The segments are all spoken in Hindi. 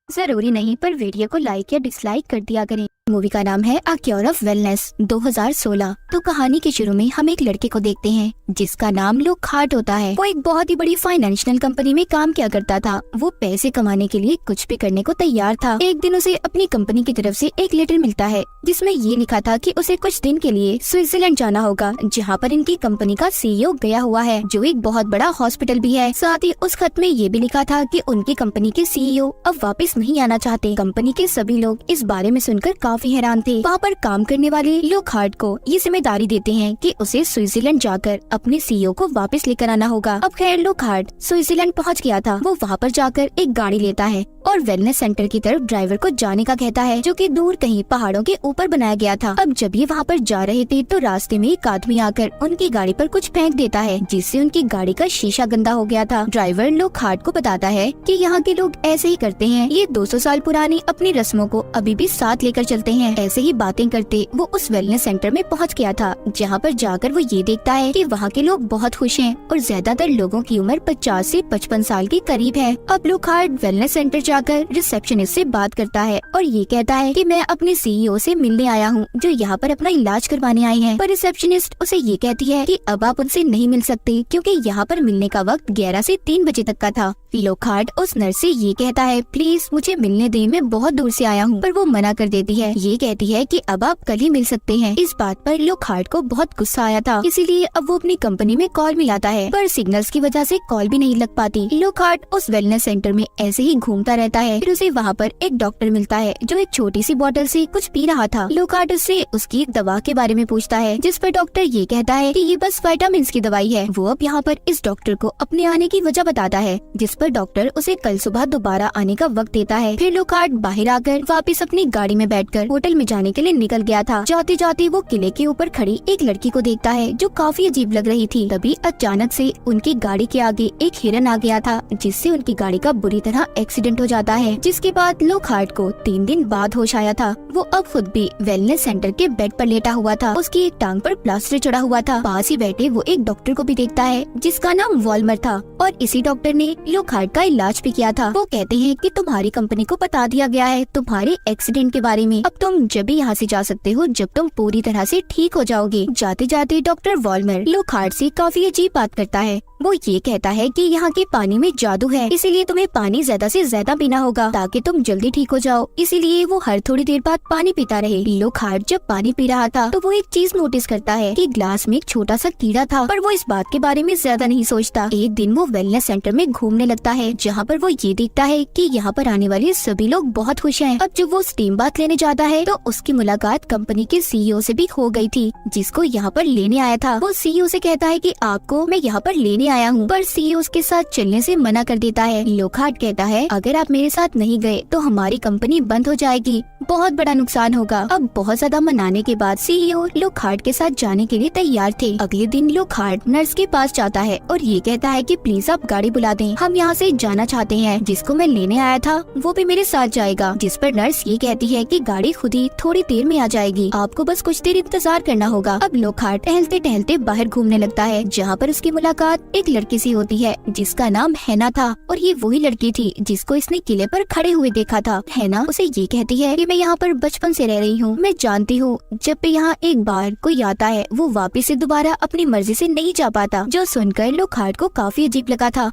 जरूरी नहीं पर वीडियो को लाइक या डिसलाइक कर दिया करें। मूवी का नाम है अ क्योर ऑफ वेलनेस 2016। तो कहानी के शुरू में हम एक लड़के को देखते हैं जिसका नाम लोकहार्ट होता है। वो एक बहुत ही बड़ी फाइनेंशियल कंपनी में काम किया करता था। वो पैसे कमाने के लिए कुछ भी करने को तैयार था। एक दिन उसे अपनी कंपनी की तरफ से एक लेटर मिलता है जिसमें ये लिखा था कि उसे कुछ दिन के लिए स्विट्जरलैंड जाना होगा, जहाँ पर इनकी कंपनी का सीईओ गया हुआ है, जो एक बहुत बड़ा हॉस्पिटल भी है। साथ ही उस खत में ये भी लिखा था कि उनकी कंपनी के सीईओ अब वापस नहीं आना चाहते। कंपनी के सभी लोग इस बारे में सुनकर काफी हैरान थे। वहाँ पर काम करने वाले लोकहार्ट को ये जिम्मेदारी देते हैं कि उसे स्विट्जरलैंड जाकर अपने सीईओ को वापस लेकर आना होगा। अब खैर लोकहार्ट स्विट्जरलैंड पहुँच गया था। वो वहाँ पर जाकर एक गाड़ी लेता है और वेलनेस सेंटर की तरफ ड्राइवर को जाने का कहता है, जो कि दूर कहीं पहाड़ों के ऊपर बनाया गया था। अब जब ये वहाँ पर जा रहे थे तो रास्ते में एक आदमी आकर उनकी गाड़ी पर कुछ फेंक देता है, जिससे उनकी गाड़ी का शीशा गंदा हो गया था। ड्राइवर लोकहार्ट को बताता है कि यहाँ के लोग ऐसे ही करते हैं, ये 200 साल पुरानी अपनी रस्मों को अभी भी साथ लेकर चलते हैं। ऐसे ही बातें करते वो उस वेलनेस सेंटर में पहुँच गया था, जहाँ पर जाकर वो ये देखता है कि वहाँ के लोग बहुत खुश हैं और ज्यादातर लोगों की उम्र 50 से 55 साल के करीब है। अब लोकहार्ट वेलनेस सेंटर जाकर रिसेप्शनिस्ट से बात करता है और ये कहता है कि मैं अपने सीईओ से मिलने आया हूँ, जो यहाँ पर अपना इलाज करवाने आए हैं। पर रिसेप्शनिस्ट उसे ये कहती है कि अब आप उनसे नहीं मिल सकते, क्योंकि यहाँ पर मिलने का वक्त 11 से 3 बजे तक का था। लोकहार्ट उस नर्स से ये कहता है, प्लीज मुझे मिलने दे, मैं बहुत दूर से आया हूँ। पर वो मना कर देती है। ये कहती है कि अब आप कल ही मिल सकते हैं। इस बात पर लोकहार्ट को बहुत गुस्सा आया था, इसीलिए अब वो अपनी कंपनी में कॉल मिलाता है, पर सिग्नल्स की वजह से कॉल भी नहीं लग पाती। लोकहार्ट उस वेलनेस सेंटर में ऐसे ही घूमता रहता है। फिर उसे वहाँ पर एक डॉक्टर मिलता है जो एक छोटी सी बोतल से कुछ पी रहा था। लोकहार्ट उससे उसकी एक दवा के बारे में पूछता है, जिस पर डॉक्टर ये कहता है कि ये बस विटामिन्स की दवाई है। वो अब यहाँ पर इस डॉक्टर को अपने आने की वजह बताता है, जिस पर डॉक्टर उसे कल सुबह दोबारा आने का वक्त देता है। फिर लोकहार्ट बाहर आकर वापस अपनी गाड़ी में बैठकर होटल में जाने के लिए निकल गया था। जाते जाते वो किले के ऊपर खड़ी एक लड़की को देखता है जो काफी अजीब लग रही थी। तभी अचानक से उनकी गाड़ी के आगे एक हिरन आ गया था, जिससे उनकी गाड़ी का बुरी तरह एक्सीडेंट हो जाता है। जिसके बाद लोकहार्ट को 3 दिन बाद होश आया था। वो अब खुद भी वेलनेस सेंटर के बेड पर लेटा हुआ था। उसकी एक टांग पर प्लास्टर चढ़ा हुआ था। पास ही बैठे वो एक डॉक्टर को भी देखता है जिसका नाम वॉल्मर था, और इसी डॉक्टर ने लोकहार्ट का इलाज भी किया था। वो कहते हैं कि तुम्हारी कंपनी को बता दिया गया है तुम्हारे एक्सीडेंट के बारे में। अब तुम जब भी यहाँ से जा सकते हो जब तुम पूरी तरह से ठीक हो जाओगे। जाते जाते डॉक्टर वॉल्मर लोकहार्ट से काफी अजीब बात करता है। वो ये कहता है कि यहाँ के पानी में जादू है, इसीलिए तुम्हें पानी ज्यादा से ज्यादा पीना होगा ताकि तुम जल्दी ठीक हो जाओ। इसीलिए वो हर थोड़ी देर बाद पानी पीता रहे। लोकहार्ट जब पानी पी रहा था तो वो एक चीज नोटिस करता है कि ग्लास में एक छोटा सा कीड़ा था, पर वो इस बात के बारे में ज्यादा नहीं सोचता। एक दिन वो वेलनेस सेंटर में घूमने लगता है, जहाँ पर वो ये देखता है कि यहाँ पर आने वाले सभी लोग बहुत खुश हैं। अब जब वो स्टीम बाथ लेने जाता है तो उसकी मुलाकात कंपनी के सीईओ से भी हो गई थी, जिसको यहाँ पर लेने आया था। वो सीईओ से कहता है कि आपको मैं यहाँ पर लेने आया हूँ, पर सीईओ उसके साथ चलने से मना कर देता है। लोकहार्ट कहता है, अगर आप मेरे साथ नहीं गए तो हमारी कंपनी बंद हो जाएगी, बहुत बड़ा नुकसान होगा। अब बहुत ज्यादा मनाने के बाद सीईओ लोकहार्ट के साथ जाने के लिए तैयार थे। अगले दिन लोकहार्ट नर्स के पास जाता है और ये कहता है कि प्लीज आप गाड़ी बुला दें, हम यहाँ से जाना चाहते हैं। जिसको मैं लेने आया था वो भी मेरे साथ जाएगा। जिस पर नर्स ये कहती है कि गाड़ी खुद ही थोड़ी देर में आ जाएगी, आपको बस कुछ देर इंतजार करना होगा। अब लोकहार्ट टहलते टहलते बाहर घूमने लगता है, जहाँ पर उसकी मुलाकात एक लड़की से होती है जिसका नाम हैना था, और ये वही लड़की थी जिसको इसने किले पर खड़े हुए देखा था। हैना उसे ये कहती है कि मैं यहाँ पर बचपन से रह रही हूँ, मैं जानती हूँ जब भी यहाँ एक बार कोई आता है वो वापस से दोबारा अपनी मर्जी से नहीं जा पाता। जो सुनकर लोकहार्ट को काफी अजीब लगा था।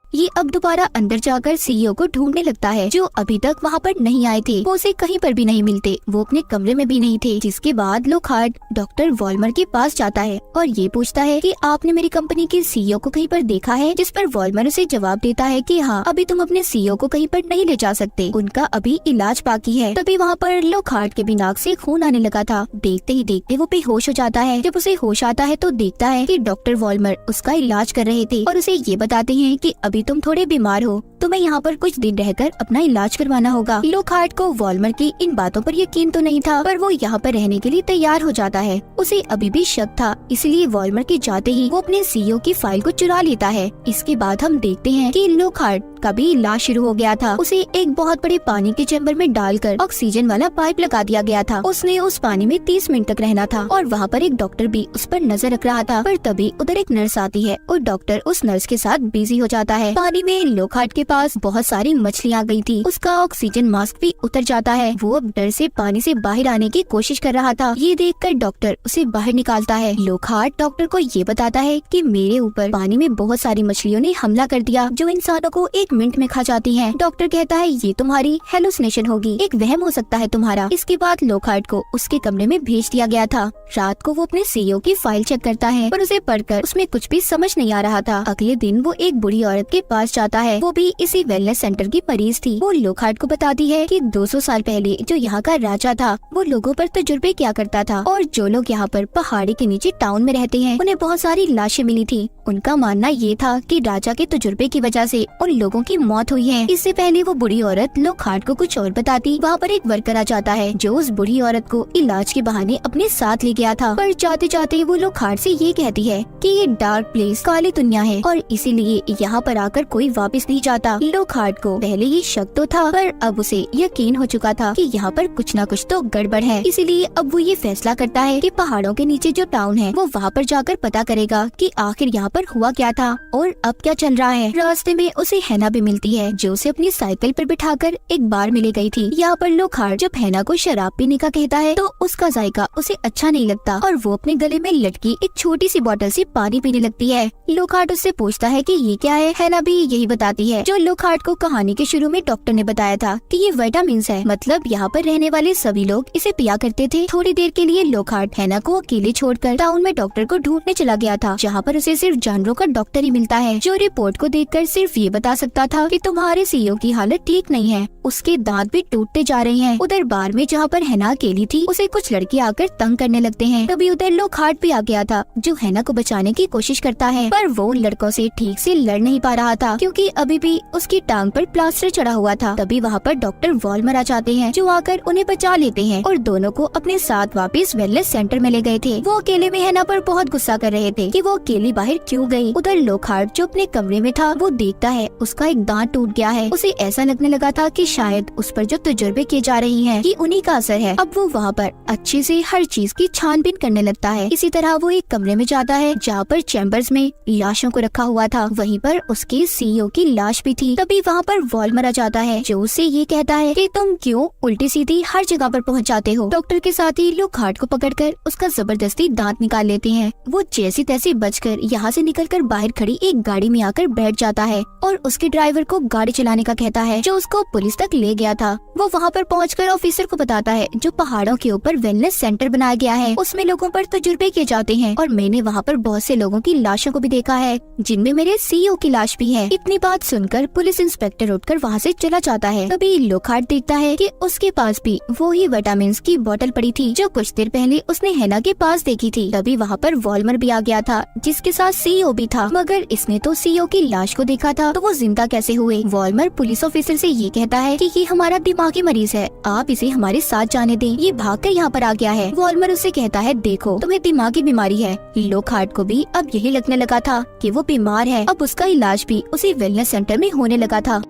ये अब दोबारा अंदर जाकर सीईओ को ढूंढने लगता है, जो अभी तक वहाँ पर नहीं आए थे। वो उसे कहीं पर भी नहीं मिलते, वो अपने कमरे में भी नहीं थे। जिसके बाद लोकहार्ट डॉक्टर वॉल्मर के पास जाता है और ये पूछता है कि आपने मेरी कंपनी के सीईओ को कहीं पर देखा है। जिस पर वॉल्मर उसे जवाब देता है कि हाँ, अभी तुम अपने सीईओ को कहीं पर नहीं ले जा सकते, उनका अभी इलाज बाकी है। तभी वहाँ पर लोकहार्ट के भी नाक से खून आने लगा था। देखते ही देखते वो बेहोश हो जाता है। जब उसे होश आता है तो देखता है कि डॉक्टर वॉल्मर उसका इलाज कर रहे थे और उसे ये बताते हैं कि अभी तुम थोड़े बीमार हो, तुम्हें यहाँ पर कुछ दिन रहकर अपना इलाज करवाना होगा। लोकहार्ट को वॉल्मर की इन बातों पर यकीन तो नहीं था, पर वो यहाँ पर रहने के लिए तैयार हो जाता है। उसे अभी भी शक था, इसलिए वॉल्मर के जाते ही वो अपने सीईओ की फाइल को चुरा लेता है। इसके बाद हम देखते हैं कि लोकहार्ट का भी इलाज शुरू हो गया था। उसे एक बहुत बड़े पानी के चैम्बर में डालकर ऑक्सीजन वाला पाइप लगा दिया गया था। उसने उस पानी में 30 मिनट तक रहना था और वहाँ पर एक डॉक्टर भी उस पर नजर रख रहा था। पर तभी उधर एक नर्स आती है और डॉक्टर उस नर्स के साथ बिजी हो जाता है। है। पानी में लोखहार्ट के पास बहुत सारी मछलियाँ आ गई थी। उसका ऑक्सीजन मास्क भी उतर जाता है। वो अब डर से पानी से बाहर आने की कोशिश कर रहा था। ये देखकर डॉक्टर उसे बाहर निकालता है। लोखहार्ट डॉक्टर को ये बताता है कि मेरे ऊपर पानी में बहुत सारी मछलियों ने हमला कर दिया जो इंसानों को 1 मिनट में खा जाती हैं। डॉक्टर कहता है ये तुम्हारी हेलुसिनेशन होगी, एक वहम हो सकता है तुम्हारा। इसके बाद लोखहार्ट को उसके कमरे में भेज दिया गया था। रात को वो अपने सीईओ की फाइल चेक करता है पर उसे पढ़कर उसमें कुछ भी समझ नहीं आ रहा था। अगले दिन वो एक बूढ़ी औरत के पास जाता है। वो भी इसी वेलनेस सेंटर की मरीज थी। वो लोखहार्ट को बताती है कि 200 साल पहले जो यहाँ का राजा था वो लोगों पर तजुर्बे किया करता था और जो लोग यहाँ पर पहाड़ी के नीचे टाउन में रहते हैं उन्हें बहुत सारी लाशें मिली थी। उनका मानना ये था कि राजा के तजुर्बे की वजह से उन लोगों की मौत हुई है। इससे पहले वो बूढ़ी औरत लोखहार्ट को कुछ और बताती। वहाँ पर एक वर्कर आ जाता है जो उस बूढ़ी औरत को इलाज के बहाने अपने साथ ले गया था। पर जाते जाते वो लोखहार्ट से ये कहती है कि ये डार्क प्लेस काली दुनिया है और इसीलिए यहाँ पर आकर कोई वापस नहीं जाता। लोखहार्ट को पहले ही शक तो था पर अब उसे यकीन हो चुका था कि यहाँ पर कुछ न कुछ तो गड़बड़ है। इसीलिए अब वो ये फैसला करता है कि पहाड़ों के नीचे जो टाउन है वो वहाँ पर जाकर पता करेगा कि आखिर यहाँ पर हुआ क्या था और अब क्या चल रहा है। रास्ते में उसे हैना भी मिलती है जो उसे अपनी साइकिल पर बिठाकर एक बार मिले गई थी। यहाँ पर लोखहार्ट जब हैना को शराब पीने का कहता है तो उसका जायका उसे अच्छा नहीं लगता और वो अपने गले में लटकी एक छोटी सी बोतल से पानी पीने लगती है। लोखहार्ट उससे पूछता है कि ये क्या है। हैना भी यही बताती है जो लोखहार्ट को कहानी के शुरू में डॉक्टर ने बताया था कि ये विटामिन है। मतलब यहाँ पर रहने वाले सभी लोग इसे पिया करते थे। थोड़ी देर के लिए लोखहार्ट हैना को अकेले छोड़कर टाउन में डॉक्टर को ढूंढने चला गया था जहाँ पर उसे सिर्फ जानवरों का डॉक्टर ही मिलता है जो रिपोर्ट को देखकर सिर्फ ये बता सकता था कि तुम्हारे सीईओ की हालत ठीक नहीं है, उसके दांत भी टूटते जा रहे हैं। उधर बार में जहाँ पर हैना अकेली थी उसे कुछ लड़के आकर तंग करने लगते हैं। तभी उधर लोखहार्ट भी आ गया था जो हैना को बचाने की कोशिश करता है पर वो लड़कों से ठीक से लड़ नहीं पा रहा था क्योंकि अभी भी उसकी टांग पर प्लास्टर चढ़ा हुआ था। तभी वहाँ पर डॉक्टर वॉल्मर आ जाते हैं जो आकर उन्हें बचा लेते हैं और दोनों को अपने साथ वापस वेलनेस सेंटर में ले गए थे। वो अकेले में हैना पर बहुत गुस्सा कर रहे थे कि वो अकेली बाहर क्यों गई। उधर लोखहार्ट जो अपने कमरे में था वो देखता है उसका एक दांत टूट गया है। उसे ऐसा लगने लगा था कि शायद उस पर जो तजुर्बे किए जा रही हैं कि उन्हीं का असर है। अब वो वहाँ पर अच्छे से हर चीज की छानबीन करने लगता है। इसी तरह वो एक कमरे में जाता है जहाँ पर चैम्बर्स में लाशों को रखा हुआ था। वहीं पर उसके सीईओ की लाश भी थी। तभी वहाँ पर वॉल्मर आ जाता है जो उससे ये कहता है कि तुम क्यों उल्टी सीधी हर जगह पर पहुँच जाते हो। डॉक्टर के साथ ही लोखहार्ट को पकड़कर उसका जबरदस्ती दांत निकाल लेते हैं। वो जैसी तैसी बचकर यहाँ से निकलकर बाहर खड़ी एक गाड़ी में आकर बैठ जाता है और उसके ड्राइवर को गाड़ी चलाने का कहता है जो उसको पुलिस तक ले गया था। वो वहाँ पर पहुंचकर ऑफिसर को बताता है जो पहाड़ों के ऊपर वेलनेस सेंटर बनाया गया है उसमें लोगों पर तजुर्बे किए जाते हैं और मैंने वहाँ पर बहुत से लोगों की लाशों को भी देखा है जिनमें मेरे सीईओ की लाश भी है। इतनी बात सुनकर पुलिस इंस्पेक्टर उठकर वहाँ से चला जाता है। तभी लोखहार्ट देखता है कि उसके पास भी वो ही विटामिन की बोतल पड़ी थी जो कुछ देर पहले उसने हैना के पास देखी थी। तभी वहाँ पर वॉल्मर भी आ गया था जिसके साथ सीईओ भी था मगर इसने तो सीईओ की लाश को देखा था तो वो जिंदा कैसे हुए। वॉल्मर पुलिस ऑफिसर से ये कहता है कि ये हमारा दिमागी मरीज है, आप इसे हमारे साथ जाने दें, ये भागकर यहाँ पर आ गया है। वॉल्मर उससे कहता है देखो तुम्हें दिमागी बीमारी है। लोखहार्ट को भी अब यही लगने लगा था कि वो बीमार है। अब उसका इलाज भी उसी वेलनेस सेंटर में होने लगा था।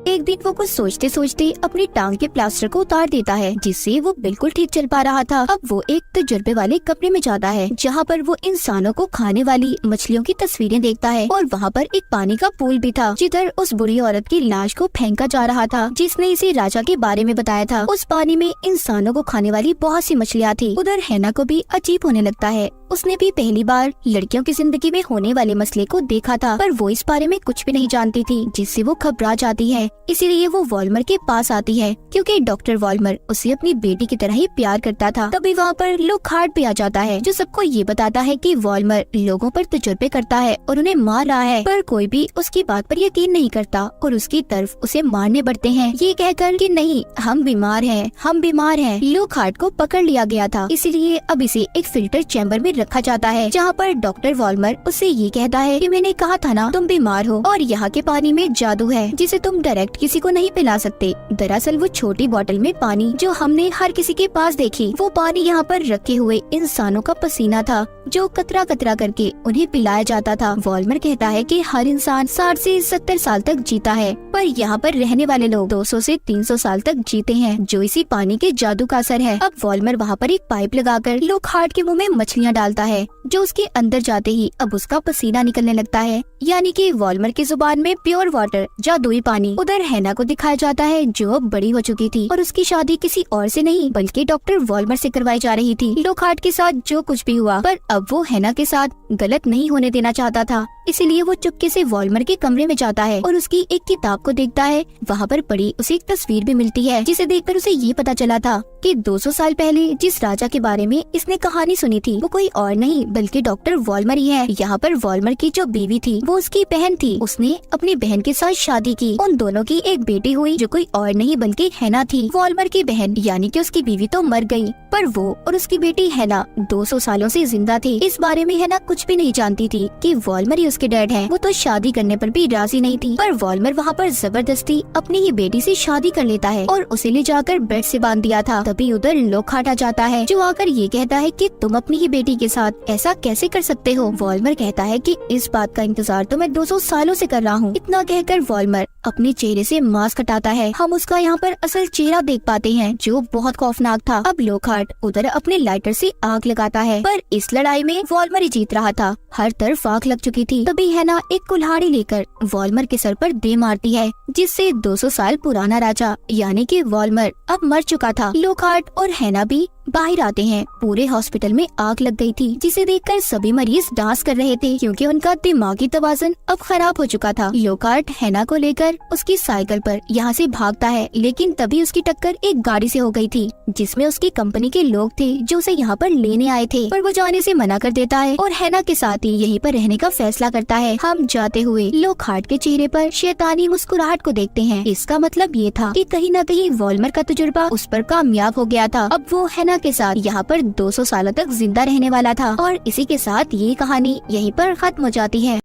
एक दिन वो कुछ सोचते सोचते अपनी टांग के प्लास्टर को उतार देता है जिससे वो बिल्कुल ठीक चल पा रहा था। अब वो एक तजुर्बे वाले कमरे में जाता है जहाँ पर वो इंसानों को खाने वाली मछलियों की तस्वीरें देखता है और वहाँ पर एक पानी का पूल भी था जिधर उस बुरी औरत की लाश को फेंका जा रहा था जिसने इसे राजा के बारे में बताया था। उस पानी में इंसानों को खाने वाली बहुत सी मछलियाँ थी। उधर हैना को भी अजीब होने लगता है। उसने भी पहली बार लड़कियों की जिंदगी में होने वाले मसले को देखा था पर वो इस बारे में कुछ भी नहीं जानती थी जिससे वो घबरा जाती है। इसीलिए वो वॉल्मर के पास आती है क्योंकि डॉक्टर वॉल्मर उसे अपनी बेटी की तरह ही प्यार करता था। तभी वहाँ पर लोखहार्ट भी आ जाता है जो सबको ये बताता है कि वॉल्मर लोगों पर तजुर्बे करता है और उन्हें मार रहा है पर कोई भी उसकी बात पर यकीन नहीं करता और उसकी तरफ उसे मारने बढ़ते हैं ये कहकर कि नहीं हम बीमार हैं, हम बीमार हैं। लोखहार्ट को पकड़ लिया गया था इसीलिए अब इसे एक फिल्टर चैम्बर में रखा जाता है जहाँ पर डॉक्टर वॉल्मर उससे ये कहता है कि मैंने कहा था ना तुम बीमार हो और यहाँ के पानी में जादू है जिसे तुम डायरेक्ट किसी को नहीं पिला सकते। दरअसल वो छोटी बोतल में पानी जो हमने हर किसी के पास देखी वो पानी यहाँ पर रखे हुए इंसानों का पसीना था जो कतरा कतरा करके उन्हें पिलाया जाता था। वॉल्मर कहता है कि हर इंसान 60 से 70 साल तक जीता है पर यहाँ पर रहने वाले लोग 200 से 300 साल तक जीते हैं जो इसी पानी के जादू का असर है। अब वॉल्मर वहाँ पर एक पाइप लगाकर लोखहार्ट के मुंह में मछलियाँ डालता है जो उसके अंदर जाते ही अब उसका पसीना निकलने लगता है, यानी कि वॉल्मर की जुबान में प्योर वाटर, जादुई पानी। उधर हैना को दिखाया जाता है जो अब बड़ी हो चुकी थी और उसकी शादी किसी और से नहीं बल्कि डॉक्टर वॉल्मर से करवाई जा रही थी। लोकहार्ट के साथ जो कुछ भी हुआ, पर अब वो हैना के साथ गलत नहीं होने देना चाहता था, इसीलिए वो चुपके से वॉल्मर के कमरे में जाता है और उसकी एक किताब को देखता है। वहाँ पर पड़ी उसे एक तस्वीर भी मिलती है जिसे देखकर उसे ये पता चला था कि 200 साल पहले जिस राजा के बारे में इसने कहानी सुनी थी वो कोई और नहीं बल्कि डॉक्टर वॉल्मर ही है। यहाँ पर वॉल्मर की जो बीवी थी वो उसकी बहन थी। उसने अपनी बहन के साथ शादी की। उन दोनों की एक बेटी हुई जो कोई और नहीं बल्कि हैना थी। वॉल्मर की बहन यानी कि उसकी बीवी तो मर गई, पर वो और उसकी बेटी हैना 200 सालों से जिंदा थी। इस बारे में हैना कुछ भी नहीं जानती थी कि वॉल्मर ही उसके डैड है। वो तो शादी करने पर भी राजी नहीं थी, पर वॉल्मर वहाँ पर जबरदस्ती अपनी ही बेटी से शादी कर लेता है और उसे ले जाकर बेड से बांध दिया था। तभी उधर लोकहार्ट आ जाता है जो आकर ये कहता है कि तुम अपनी ही बेटी के साथ ऐसा कैसे कर सकते हो। वॉल्मर कहता है कि इस बात का इंतजार तो मैं 200 सालों से कर रहा हूँ। इतना कहकर वॉल्मर अपने चेहरे से मास्क हटाता है। हम उसका यहाँ पर असल चेहरा देख पाते हैं जो बहुत खौफनाक था। अब लोकहार्ट उधर अपने लाइटर से आग लगाता है, पर इस लड़ाई में वॉल्मर ही जीत रहा था। हर तरफ आग लग चुकी थी। तभी हैना एक कुल्हाड़ी लेकर वॉल्मर के सर पर दे मारती है, जिससे 200 साल पुराना राजा यानी कि वॉल्मर अब मर चुका था। लोकहार्ट और हैना भी बाहर आते हैं। पूरे हॉस्पिटल में आग लग गई थी, जिसे देखकर सभी मरीज डांस कर रहे थे क्योंकि उनका दिमागी तवाज़ुन अब खराब हो चुका था। लोकहार्ट हैना को लेकर उसकी साइकिल पर यहाँ से भागता है, लेकिन तभी उसकी टक्कर एक गाड़ी से हो गई थी जिसमें उसकी कंपनी के लोग थे जो उसे यहाँ पर लेने आए थे, पर वो जाने से मना कर देता है और हैना के साथ ही यहीं पर रहने का फैसला करता है। हम जाते हुए लोकहार्ट के चेहरे पर शैतानी मुस्कुराहट को देखते हैं। इसका मतलब ये था कि कहीं न कहीं वॉल्मर का तजुर्बा उस पर कामयाब हो गया था। अब वो हैना के साथ यहाँ पर 200 सालों तक जिंदा रहने वाला था और इसी के साथ ये कहानी यहीं पर खत्म हो जाती है।